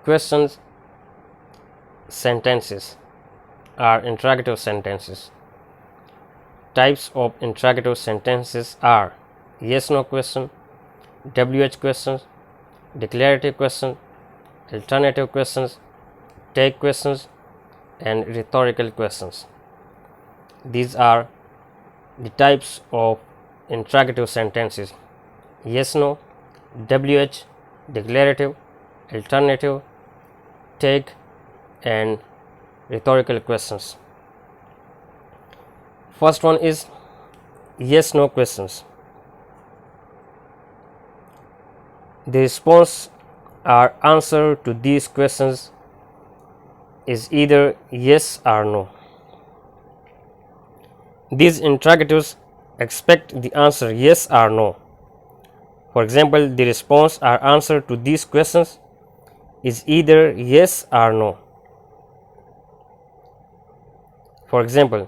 questions sentences are interrogative sentences. Types of interrogative sentences are yes/no question, WH questions, declarative questions, alternative questions, take questions, and rhetorical questions. These are the types of interrogative sentences: yes/no, WH, declarative, alternative, take, and rhetorical questions. First one is yes/no questions. The response or answer to these questions is either yes or no. These interrogatives expect the answer yes or no. For example, the response or answer to these questions is either yes or no. For example,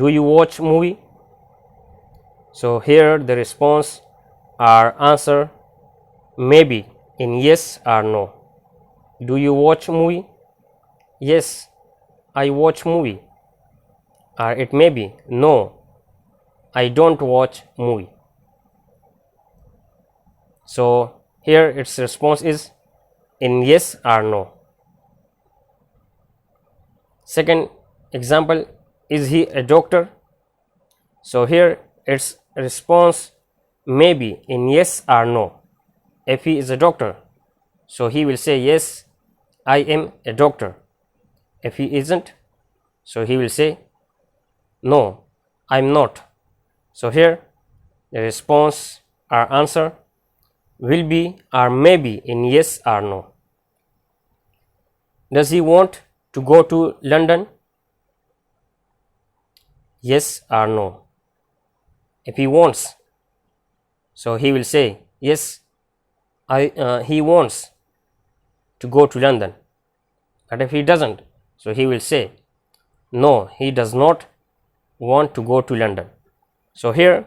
do you watch movie? So here the response or answer may be in yes or no. Do you watch movie? Yes, I watch movie. Or it may be no, I don't watch movie. So here its response is in yes or no. Second example, is he a doctor? So here its response may be in yes or no. If he is a doctor, so he will say yes, I am a doctor. If he isn't, so he will say no, I am not. So here the response or answer will be or may be in yes or no. Does he want to go to London? Yes or no. If he wants, so he will say yes, he wants to go to London. But if he doesn't, so he will say no, he does not want to go to London. So here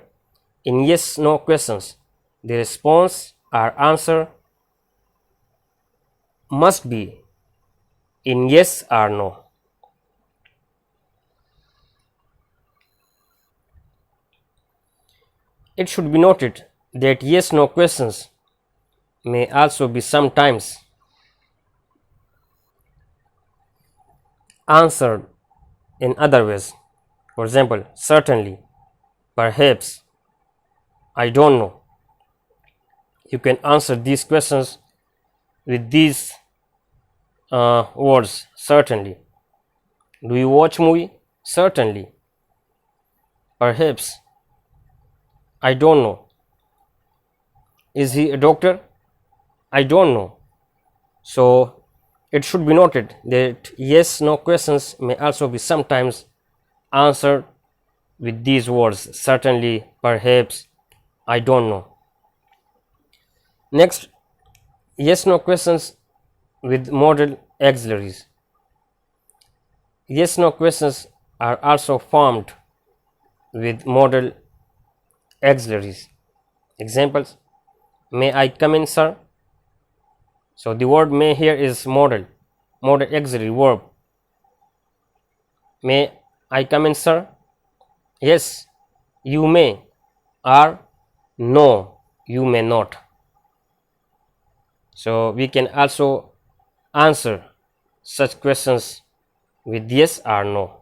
in yes no questions, the response or answer must be in yes or no. It should be noted that yes no questions may also be sometimes answered in other ways. For example, certainly, perhaps, I don't know. You can answer these questions with these words: certainly. Do you watch movie? Certainly. Perhaps, I don't know. Is he a doctor? I don't know. So it should be noted that yes no questions may also be sometimes answered with these words: certainly, perhaps, I don't know. Next, yes no questions with modal auxiliaries. Yes no questions are also formed with modal auxiliaries. Examples: may I come in, sir? So the word may here is modal auxiliary verb. May I come in, sir? Yes, you may, or no, you may not. So we can also answer such questions with yes or no.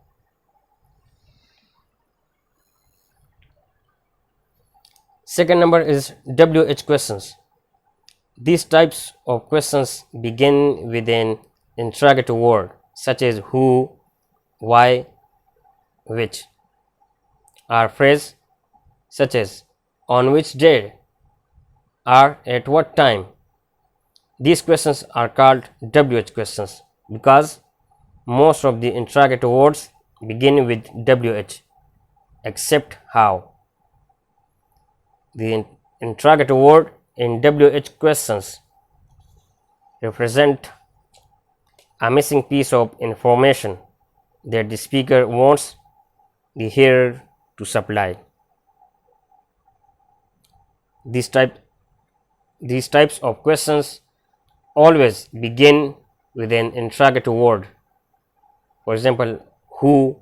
Second number is WH questions. These types of questions begin with an interrogative word such as who, why, which, or phrase such as on which day or at what time. These questions are called WH questions because most of the interrogative words begin with WH except how. The interrogative word in WH questions represent a missing piece of information that the speaker wants the hearer to supply. These types of questions always begin with an interrogative word. For example, who,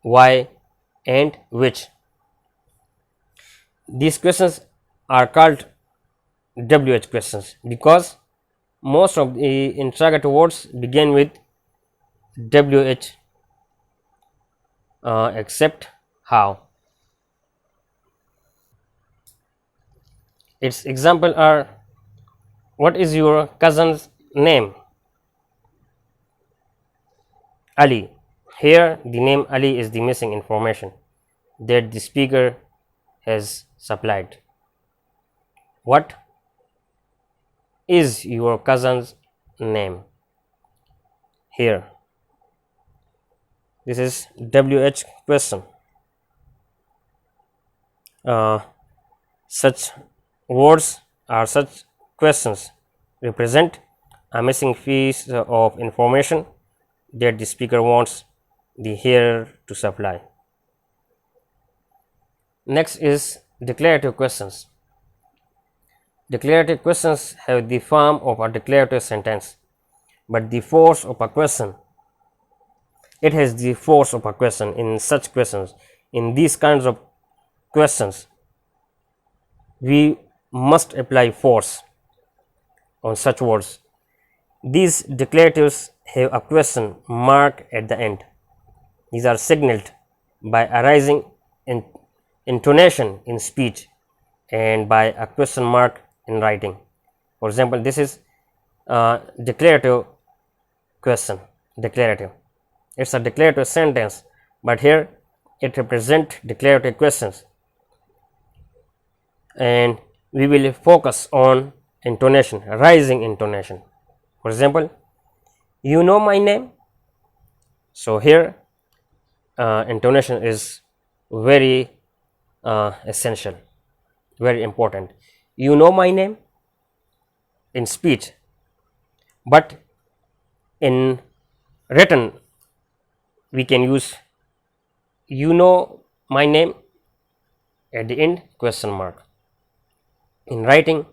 why, and which. These questions are called WH questions because most of the interrogative words begin with WH except how. Its example are: what is your cousin's name? Ali. Here the name Ali is the missing information that the speaker has supplied. What is your cousin's name? Here this is WH question. Such words or such questions represent a missing piece of information that the speaker wants the hearer to supply. Next is declarative questions. Declarative questions have the form of a declarative sentence, but the force of a question, it has the force of a question. In such questions, in these kinds of questions, we must apply force on such words. These declaratives have a question mark at the end. These are signaled by a rising intonation in speech and by a question mark in writing. For example, this is a declarative question. Declarative, it's a declarative sentence, but here it represents declarative questions, and we will focus on intonation, rising intonation. For example, you know my name. So here intonation is very essential, very important. You know my name in speech, but in written we can use you know my name at the end question mark. In writing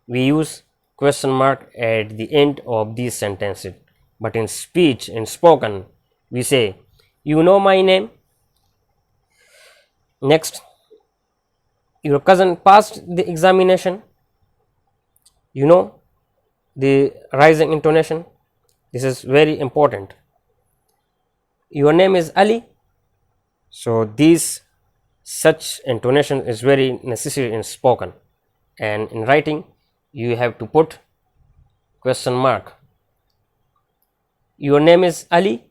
we use question mark at the end of these sentences, but in speech, in spoken, we say you know my name. Next, your cousin passed the examination. You know the rising intonation, this is very important. Your name is Ali. So these such intonation is very necessary in spoken, and in writing you have to put question mark. Your name is Ali,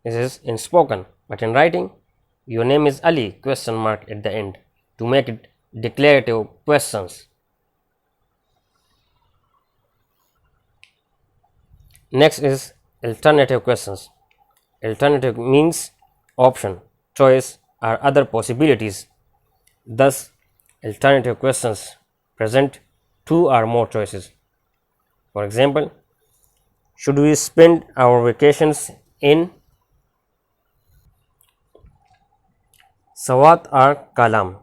this is in spoken, but in writing your name is Ali question mark at the end to make it declarative questions. Next is alternative questions. Alternative means option, choice, or other possibilities. Thus alternative questions present two or more choices. For example, should we spend our vacations in Sawat or Kalam?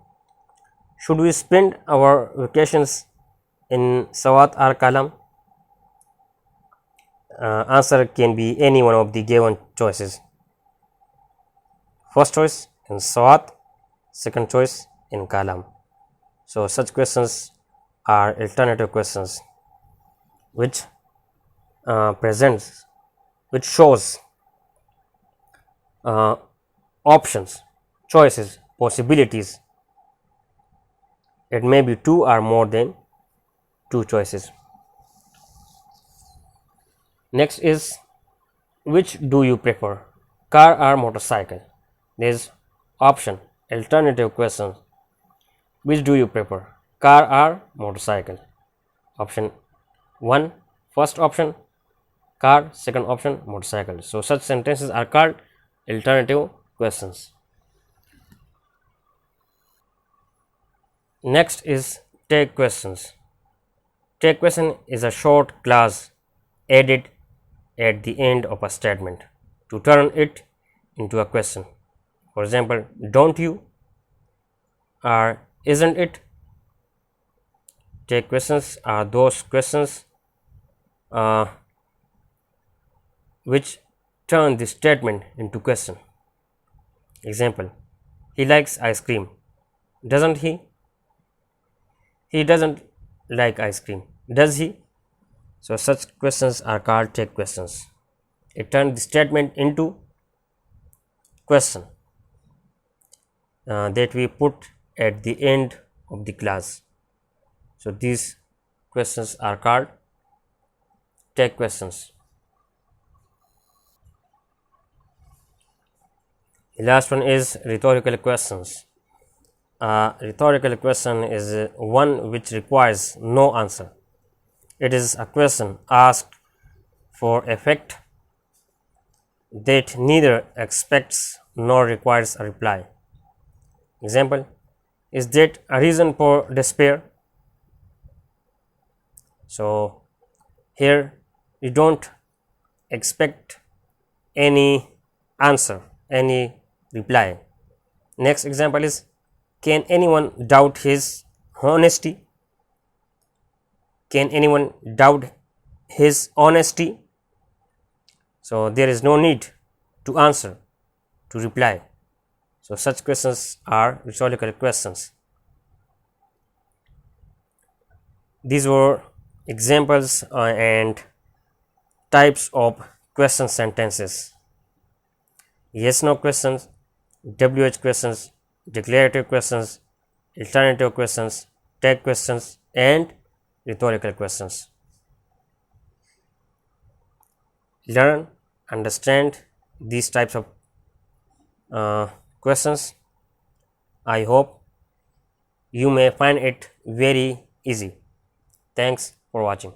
Should we spend our vacations in Sawat or Kalam? Answer can be any one of the given choices. First choice in Sawat, second choice in Kalam. So such questions are alternative questions which presents, which shows options, choices, possibilities. It may be two or more than two choices. Next is which do you prefer, car or motorcycle? There is option, alternative questions. Which do you prefer, car or motorcycle? Option 1, first option car, second option motorcycle. So such sentences are called alternative questions. Next is take questions. Take question is a short clause added at the end of a statement to turn it into a question. For example, don't you or isn't it? Take questions are those questions uh, which turn the statement into question. Example: he likes ice cream, doesn't he? He doesn't like ice cream, does he? So such questions are called check questions. It turns the statement into question that we put at the end of the class. So these questions are called check questions. The last one is rhetorical questions. A rhetorical question is one which requires no answer. It is a question asked for effect that neither expects nor requires a reply. Example: is that a reason for despair? So here you don't expect any answer, any reply. Next example is: can anyone doubt his honesty? Can anyone doubt his honesty? So there is no need to answer, to reply. So such questions are rhetorical questions. These were examples and types of question sentences: yes no questions, WH questions, declarative questions, alternative questions, tag questions, and rhetorical questions. Learn, understand these types of questions. I hope you may find it very easy. Thanks for watching.